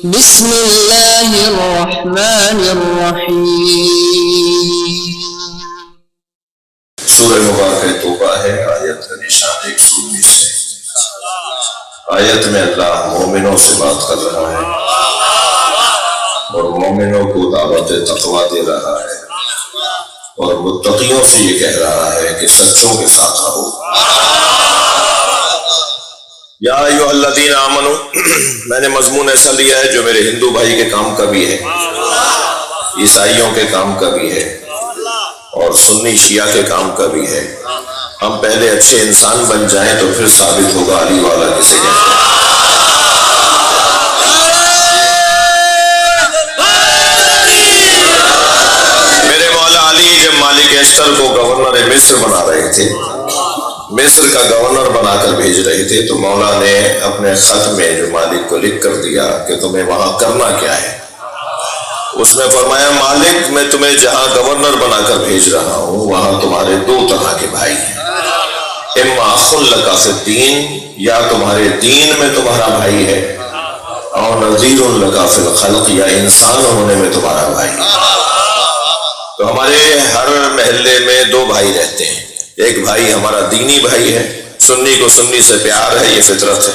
بسم اللہ الرحمن الرحیم۔ سورہ مبارکہ توبہ ہے، آیت کا نشان 119 ہے۔ آیت میں اللہ مومنوں سے بات کر رہا ہے اور مومنوں کو دعوت تقویٰ دے رہا ہے اور متقیوں سے یہ کہہ رہا ہے کہ سچوں کے ساتھ رہو۔ یا ایھا الذین آمنو، میں نے مضمون ایسا لیا ہے جو میرے ہندو بھائی کے کام کا بھی ہے، عیسائیوں کے کام کا بھی ہے اور سنی شیعہ کے کام کا بھی ہے۔ ہم پہلے اچھے انسان بن جائیں تو پھر ثابت ہوگا علی والا کسے کہتے ہیں۔ میرے مولا علی جب مالک ایسٹر کو گورنر مصر بنا رہے تھے، مصر کا گورنر بنا کر بھیج رہے تھے، تو مولا نے اپنے خط میں جو مالک کو لکھ کر دیا کہ تمہیں وہاں کرنا کیا ہے، اس میں فرمایا مالک میں تمہیں جہاں گورنر بنا کر بھیج رہا ہوں وہاں تمہارے دو طرح کے بھائی ہیں، اما اخ لک فی الدین، یا تمہارے دین میں تمہارا بھائی ہے، اور نذیر لک فی الخلق، یا انسان ہونے میں تمہارا بھائی ہے۔ تو ہمارے ہر محلے میں دو بھائی رہتے ہیں، ایک بھائی ہمارا دینی بھائی ہے، سنی کو سنی سے پیار ہے، یہ فطرت ہے،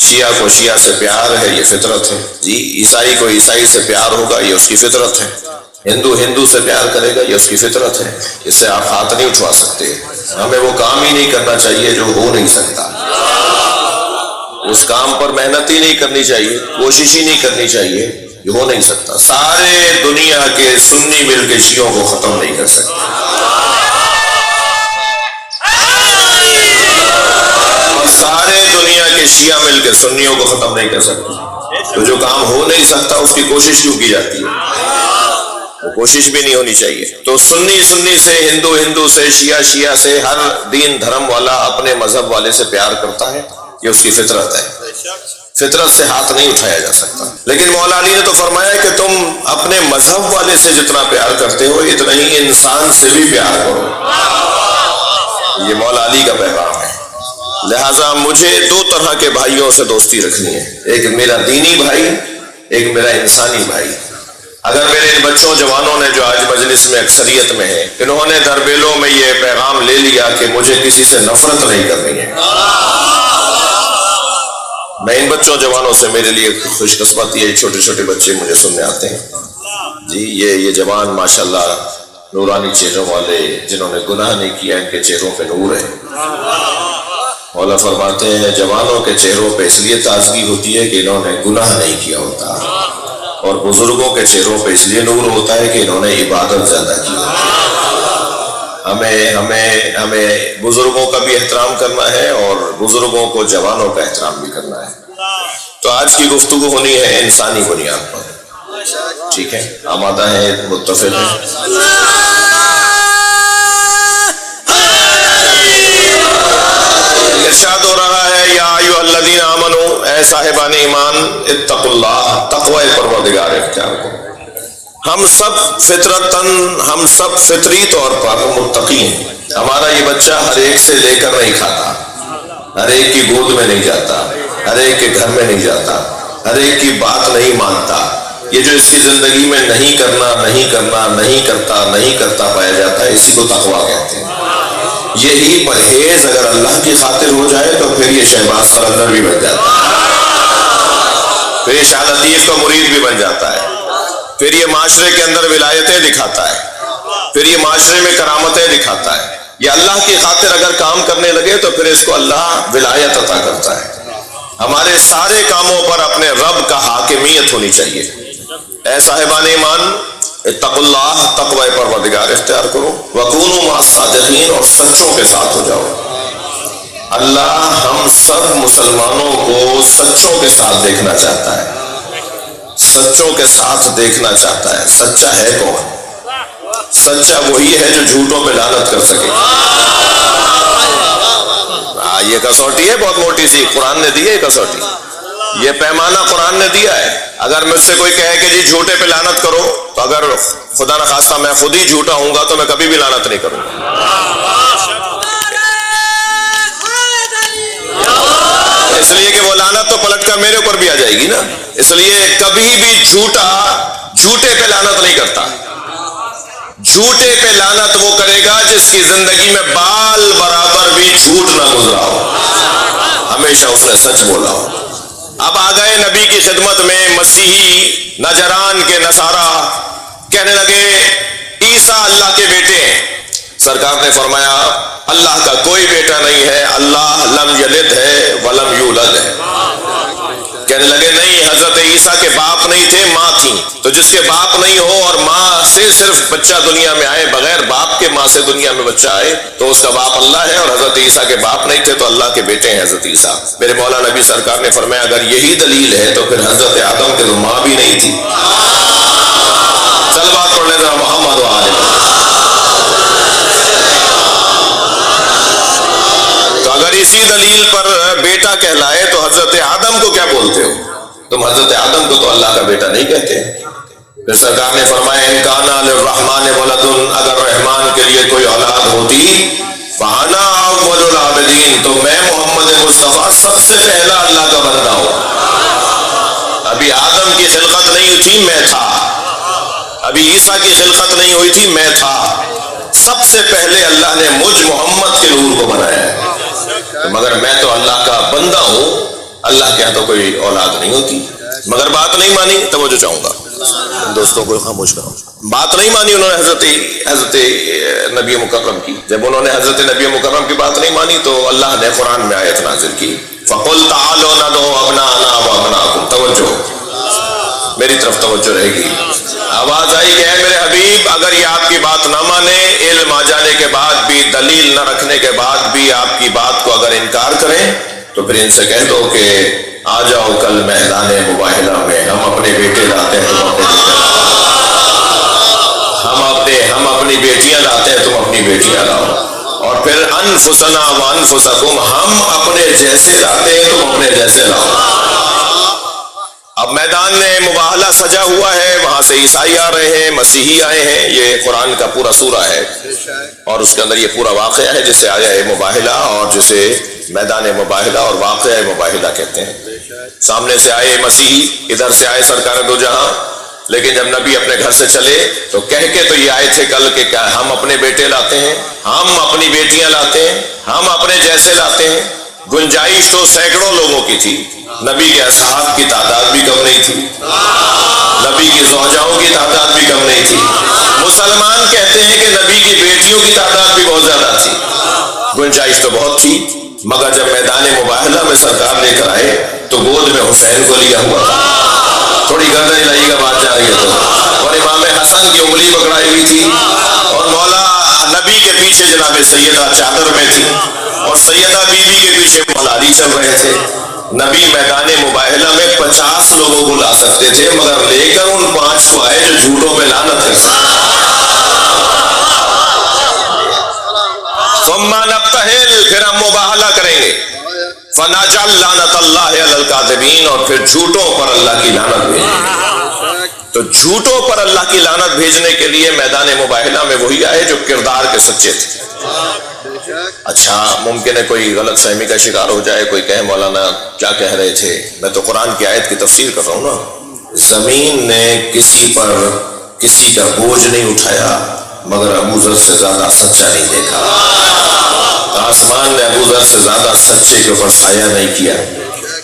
شیعہ کو شیعہ سے پیار ہے، یہ فطرت ہے جی، عیسائی کو عیسائی سے پیار ہوگا، یہ اس کی فطرت ہے، ہندو ہندو سے پیار کرے گا، یہ اس کی فطرت ہے، اس سے آپ ہاتھ نہیں اٹھوا سکتے۔ ہمیں وہ کام ہی نہیں کرنا چاہیے جو ہو نہیں سکتا، اس کام پر محنت ہی نہیں کرنی چاہیے، کوشش ہی نہیں کرنی چاہیے جو ہو نہیں سکتا۔ سارے دنیا کے سنی مل کے شیعوں کو ختم نہیں کر سکتے، سارے دنیا کے شیعہ مل کے سنیوں کو ختم نہیں کر سکتے۔ تو جو کام ہو نہیں سکتا اس کی کوشش کیوں کی جاتی ہے؟ وہ کوشش بھی نہیں ہونی چاہیے۔ تو سنی سنی سے، ہندو ہندو سے، شیعہ شیعہ سے، ہر دین دھرم والا اپنے مذہب والے سے پیار کرتا ہے، یہ اس کی فطرت ہے، فطرت سے ہاتھ نہیں اٹھایا جا سکتا۔ لیکن مولا علی نے تو فرمایا کہ تم اپنے مذہب والے سے جتنا پیار کرتے ہو اتنا ہی انسان سے بھی پیار کرو، یہ مولا علی کا پیغام ہے۔ لہٰذا مجھے دو طرح کے بھائیوں سے دوستی رکھنی ہے، ایک میرا دینی بھائی، ایک میرا انسانی بھائی۔ اگر میرے ان بچوں جوانوں نے جو آج مجلس میں اکثریت میں ہیں، انہوں نے دربیلوں میں یہ پیغام لے لیا کہ مجھے کسی سے نفرت نہیں کرنی ہے، میں ان بچوں جوانوں سے، میرے لیے خوش قسمتی ہے، چھوٹے چھوٹے بچے مجھے سننے آتے ہیں جی، یہ جوان ماشاءاللہ نورانی چہروں والے جنہوں نے گناہ نہیں کیا، ان کے چہروں پہ نور ہے۔ مولا فرماتے ہیں جوانوں کے چہروں پہ اس لیے تازگی ہوتی ہے کہ انہوں نے گناہ نہیں کیا ہوتا، اور بزرگوں کے چہروں پہ اس لیے نور ہوتا ہے کہ انہوں نے عبادت زیادہ کی ہوتی ہے۔ ہمیں بزرگوں کا بھی احترام کرنا ہے اور بزرگوں کو جوانوں کا احترام بھی کرنا ہے۔ تو آج کی گفتگو ہونی ہے انسانی بنیاد پر، ٹھیک ہے؟ آمادہ ہیں، متفق ہیں؟ ارشاد ہو رہا ہے یا ایھا الذین آمنو، اے صاحبان ایمان، اتقوا اللہ، تقوی پروردگار اختیار کرو۔ ہم سب فطرتاً، ہم سب فطری طور پر متقی ہیں۔ ہمارا یہ بچہ ہر ایک سے لے کر نہیں کھاتا، ہر ایک کی گود میں نہیں جاتا، ہر ایک کے گھر میں نہیں جاتا، ہر ایک کی بات نہیں مانتا۔ یہ جو اس کی زندگی میں نہیں کرنا نہیں کرنا نہیں کرتا پایا جاتا ہے، اسی کو تقویٰ کہتے ہیں۔ یہی پرہیز اگر اللہ کی خاطر ہو جائے تو پھر یہ شہباز قلندر بھی بن جاتا ہے، پھر یہ شاہ لطیف کا مرید بھی بن جاتا ہے، پھر یہ معاشرے کے اندر ولایتیں دکھاتا ہے، پھر یہ معاشرے میں کرامتیں دکھاتا ہے۔ یہ اللہ کی خاطر اگر کام کرنے لگے تو پھر اس کو اللہ ولایت عطا کرتا ہے۔ ہمارے سارے کاموں پر اپنے رب کا حاکمیت ہونی چاہیے۔ اے صاحبان ایمان، اتقوا اللہ، تقوی پروردگار اختیار کرو، وکونوا مع الصادقین، اور سچوں کے ساتھ ہو جاؤ۔ اللہ ہم سب مسلمانوں کو سچوں کے ساتھ دیکھنا چاہتا ہے، سچوں کے ساتھ دیکھنا چاہتا ہے۔ سچا ہے کون؟ سچا وہی ہے جو جھوٹوں پہ لعنت کر سکے۔ یہ کسوٹی ہے بہت موٹی سی، قرآن نے دی ہے یہ کسوٹی، یہ پیمانہ قرآن نے دیا ہے۔ اگر مجھ سے کوئی کہے کہ جی جھوٹے پہ لعنت کرو، تو اگر خدا نخواستہ میں خود ہی جھوٹا ہوں گا تو میں کبھی بھی لعنت نہیں کروں گا۔ اس اس لیے کہ وہ لعنت تو پلٹ کر میرے اوپر بھی آ جائے گی نا. اس لیے کبھی بھی جھوٹے پہ لعنت نہیں کرتا. جھوٹے پہ لعنت وہ کرے گا جس کی زندگی میں بال برابر بھی جھوٹ نہ گزرا ہو, ہمیشہ اس نے سچ بولا ہو. اب آ گئے نبی کی خدمت میں مسیحی نجران کے نصارا, کہنے لگے عیسیٰ اللہ کے بیٹے ہیں. سرکار نے فرمایا اللہ کا کوئی بیٹا نہیں ہے, اللہ لم یلد ہے ولم یولد ہے. کہنے لگے نہیں, حضرت عیسیٰ کے باپ نہیں تھے, ماں تھیں. تو جس کے باپ نہیں ہو اور ماں سے صرف بچہ دنیا میں آئے, بغیر باپ کے ماں سے دنیا میں بچہ آئے, تو اس کا باپ اللہ ہے. اور حضرت عیسیٰ کے باپ نہیں تھے تو اللہ کے بیٹے ہیں حضرت عیسیٰ. میرے مولا نبی سرکار نے فرمایا اگر یہی دلیل ہے تو پھر حضرت آدم کے تو ماں بھی نہیں تھی. چل بات پڑھ لینا محمد و آل محمد. تو اگر اسی دلیل پر بیٹا کہلائے تو حضرت آدم کو کیا بولتے ہو تم؟ حضرت آدم کو تو اللہ کا بیٹا نہیں کہتے. پھر سرکار نے فرمایا ان کان للرحمن ولد, اگر رحمان کے لیے کوئی اولاد ہوتی فانا اول العابدین, تو میں محمد مصطفیٰ سب سے پہلا اللہ کا بندہ ہوں. ابھی آدم کی خلقت نہیں ہوئی تھی, میں تھا. ابھی عیسیٰ کی خلقت نہیں ہوئی تھی, میں تھا. سب سے پہلے اللہ نے مجھ محمد کے نور کو بنایا ہے. مگر میں تو اللہ کا بندہ ہوں, اللہ کے ہاں تو کوئی اولاد نہیں ہوتی. مگر بات نہیں مانی, توجہ چاہوں گا دوستوں کو خاموش کرو. بات نہیں مانی انہوں نے حضرت نبی مکرم کی. جب انہوں نے حضرت نبی مکرم کی بات نہیں مانی تو اللہ نے قرآن میں آیت نازل کی فَقُلْ تَعَالُوا نَدْعُوا أَبْنَاءَنَا وَأَبْنَاءَكُمْ. توجہ میری طرف توجہ رہے گی. آواز آئی کہ اے میرے حبیب, اگر یہ آپ کی بات نہ مانے, علم آ جانے کے بعد بھی, دلیل نہ رکھنے کے بعد بھی آپ کی بات کو اگر انکار کریں تو پھر ان سے کہہ دو کہ آ جاؤ کل میدان مباہلہ میں, ہم اپنے بیٹے لاتے ہیں, تم اپنے ہم اپنی بیٹیاں لاتے ہیں, تم اپنی بیٹیاں لاؤ. اور پھر انفسنا وانفسکم, ہم اپنے جیسے لاتے ہیں, تم اپنے جیسے لاؤ. اب میدان مباہلہ سجا ہوا ہے, وہاں سے عیسائی آ رہے ہیں, مسیحی آئے ہیں. یہ قرآن کا پورا سورہ ہے اور اس کے اندر یہ پورا واقعہ ہے جسے آیا ہے مباہلہ, اور جسے میدان مباہلہ اور واقعہ مباہلہ کہتے ہیں. سامنے سے آئے مسیحی, ادھر سے آئے سرکار دو جہاں. لیکن جب نبی اپنے گھر سے چلے تو کہہ کے تو یہ آئے تھے کل کہ کیا ہم اپنے بیٹے لاتے ہیں, ہم اپنی بیٹیاں لاتے ہیں, ہم اپنے جیسے لاتے ہیں. گنجائش تو سینکڑوں لوگوں کی تھی, نبی کے اصحاب کی تعداد بھی کم نہیں تھی, نبی کی زوجاؤں کی تعداد بھی کم نہیں تھی. مسلمان کہتے ہیں کہ نبی کی بیٹیوں کی تعداد بھی بہت زیادہ تھی. گنجائش تو بہت تھی, مگر جب میدان مباہلہ میں سرکار لے کر آئے تو گود میں حسین کو لیا ہوا تھا. تھوڑی گردن ہلائی کا بات جا رہی ہے تو, اور امام حسن کی انگلی پکڑائی ہوئی تھی, اور مولا نبی کے پیچھے جناب سیدہ چادر میں تھی, اور سیدہ بیوی کے پیچھے مولا علی چل رہے تھے. نبی میدان مباہلہ میں 50 لوگوں کو لا سکتے تھے, مگر لے کر ان 5 کو آئے جو جھوٹوں میں لعنت کر سکتے. ثم نبتہل, پھر ہم مباہلہ کریں گے. فنجعل لعنت اللہ علی الکاذبین, اور پھر جھوٹوں پر اللہ کی لعنت بھیجیں گے. تو جھوٹوں پر اللہ کی لعنت بھیجنے کے لیے میدان مباہلہ میں وہی آئے جو کردار کے سچے تھے. اچھا, ممکن ہے کوئی غلط فہمی کا شکار ہو جائے, کوئی کہے مولانا کیا کہہ رہے تھے, میں تو قرآن کی آیت کی تفسیر کر رہا ہوں نا. زمین نے کسی پر کسی کا بوجھ نہیں اٹھایا مگر ابو ذر سے زیادہ سچا نہیں دیکھا. آسمان نے ابو ذر سے زیادہ سچے کے اوپر سایہ نہیں کیا.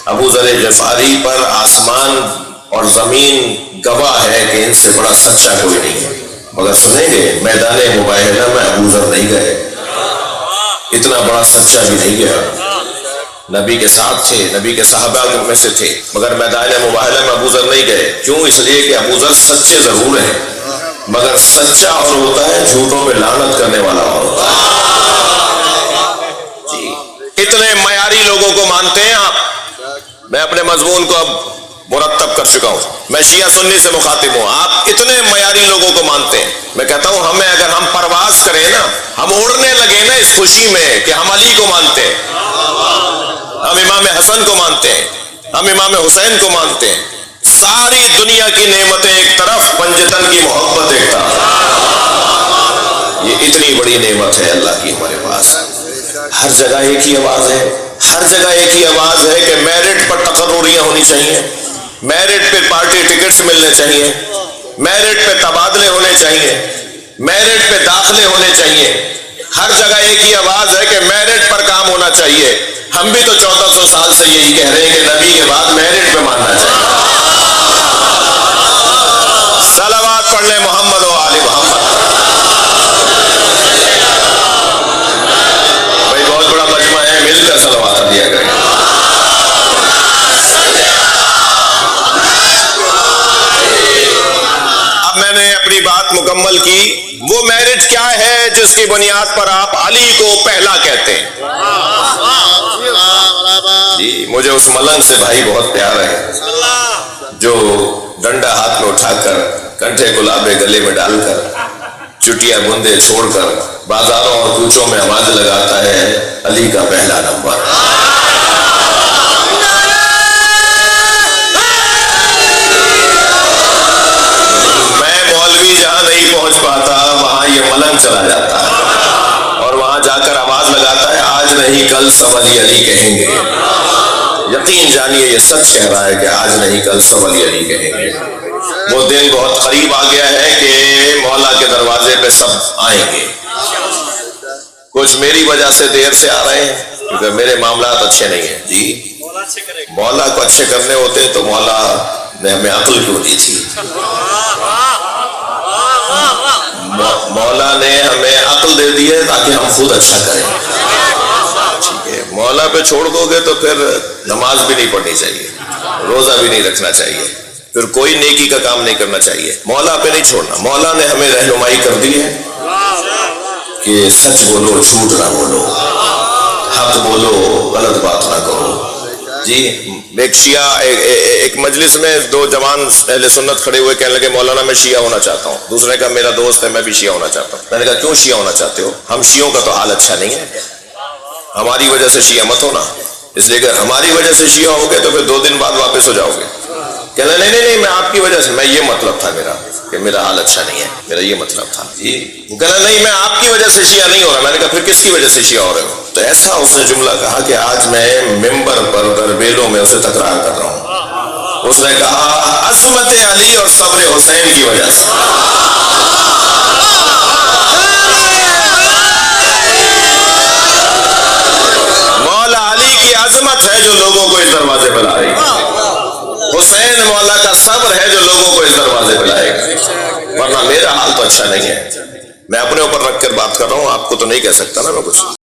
ابو ذر غفاری پر آسمان اور زمین گواہ ہے کہ ان سے بڑا سچا کوئی نہیں ہے. مگر سنیں گے میدان مباہلہ میں ابو ذر نہیں گئے, اتنا بڑا سچا بھی نہیں گیا. نبی کے ساتھ تھے, نبی کے صحابہ میں سے تھے, مگر میدان مباہلہ میں ابو ذر نہیں گئے. کیوں؟ اس لیے کہ ابو ذر سچے ضرور ہیں, مگر سچا اور ہوتا ہے, جھوٹوں میں لعنت کرنے والا اور ہوتا ہے. جی, اتنے معیاری لوگوں کو مانتے ہیں آپ. میں اپنے مضمون کو اب مرتب کر چکا ہوں, میں شیعہ سنی سے مخاطب ہوں. آپ اتنے معیاری لوگوں کو مانتے ہیں. میں کہتا ہوں ہمیں اگر ہم پرواز کریں نا, ہم اڑنے لگے نا اس خوشی میں کہ ہم علی کو مانتے ہیں, ہم امام حسن کو مانتے ہیں, ہم امام حسین کو مانتے ہیں. ساری دنیا کی نعمتیں ایک طرف, پنجتن کی محبت ایک طرف. یہ اتنی بڑی نعمت ہے اللہ کی ہمارے پاس. ہر جگہ ایک ہی آواز ہے, ہر جگہ ایک ہی آواز ہے کہ میرٹ پر تقرریاں ہونی چاہیے، میرٹ پہ پارٹی ٹکٹس ملنے چاہیے، میرٹ پہ تبادلے ہونے چاہیے، میرٹ پہ داخلے ہونے چاہیے۔ ہر جگہ ایک ہی آواز ہے کہ میرٹ پر کام ہونا چاہیے۔ ہم بھی تو 1400 سال سے یہی کہہ رہے ہیں کہ نبی کے بعد میرٹ پہ ماننا چاہیے۔ صلوات پڑھ لیں محمد و آل محمد۔ بھائی بہت بڑا مجمع ہے، مل کر صلوات دیا کریں۔ اب میں نے اپنی بات مکمل کی۔ وہ میرٹ کیا ہے جس کی بنیاد پر آپ علی کو پہلا کہتے ہیں؟ جی مجھے اس ملنگ سے بھائی بہت پیار ہے جو ڈنڈا ہاتھ میں اٹھا کر، کنٹھے گلابے گلے میں ڈال کر، چٹیا بندے چھوڑ کر بازاروں اور کوچوں میں آواز لگاتا ہے علی کا پہلا نمبر۔ میں مولوی جہاں نہیں پہنچ پاتا وہاں یہ ملنگ چلا جاتا ہے اور وہاں جا کر آواز لگاتا ہے آج نہیں کل سب علی علی کہیں گے۔ یقین جانیے یہ سچ کہہ رہا ہے کہ آج نہیں کل سب علی علی کہیں گے۔ وہ دن بہت قریب آ گیا ہے کہ مولا کے دروازے پہ سب آئیں گے۔ کچھ میری وجہ سے دیر سے آ رہے ہیں کیونکہ میرے معاملات اچھے نہیں ہیں۔ جی مولا کو اچھے کرنے ہوتے تو مولا نے ہمیں عقل کیوں دی تھی؟ مولا نے ہمیں عقل دے دی ہے تاکہ ہم خود اچھا کریں۔ ٹھیک ہے، مولا پہ چھوڑ دو گے تو پھر نماز بھی نہیں پڑھنی چاہیے، روزہ بھی نہیں رکھنا چاہیے، پھر کوئی نیکی کا کام نہیں کرنا چاہیے۔ مولا پہ نہیں چھوڑنا۔ مولا نے ہمیں رہنمائی کر دی ہے کہ سچ بولو، جھوٹ نہ بولو، حق بولو، غلط بات نہ کرو۔ جی ایک شیعہ ایک مجلس میں دو جوان اہل سنت کھڑے ہوئے کہنے لگے مولانا میں شیعہ ہونا چاہتا ہوں۔ دوسرے نے کہا میرا دوست ہے میں بھی شیعہ ہونا چاہتا ہوں۔ میں نے کہا کیوں شیعہ ہونا چاہتے ہو؟ ہم شیعوں کا تو حال اچھا نہیں ہے، ہماری وجہ سے شیعہ مت ہونا، اس لیے کہ ہماری وجہ سے شیعہ ہوگے تو پھر 2 دن بعد واپس ہو جاؤ گے۔ کہنا نہیں میں آپ کی وجہ سے، میں یہ مطلب تھا میرا کہ میرا حال اچھا نہیں ہے، میرا یہ مطلب تھا۔ جی کہنا نہیں میں آپ کی وجہ سے شیعہ نہیں ہو رہا۔ میں نے کہا پھر کس کی وجہ سے شیعہ ہو رہے ہو؟ تو ایسا اس نے جملہ کہا کہ آج میں ممبر پر دربیلوں میں اسے تکرار کر رہا ہوں۔ اس نے کہا عصمت علی اور صبر حسین کی وجہ سے۔ مولا علی کی عظمت ہے جو لوگوں کو اس دروازے پر لا رہی ہے، حسین مولا کا صبر ہے جو لوگوں کو اس دروازے پہ لائے گا، ورنہ میرا حال تو اچھا نہیں ہے۔ میں اپنے اوپر رکھ کر بات کر رہا ہوں، آپ کو تو نہیں کہہ سکتا نا میں کچھ۔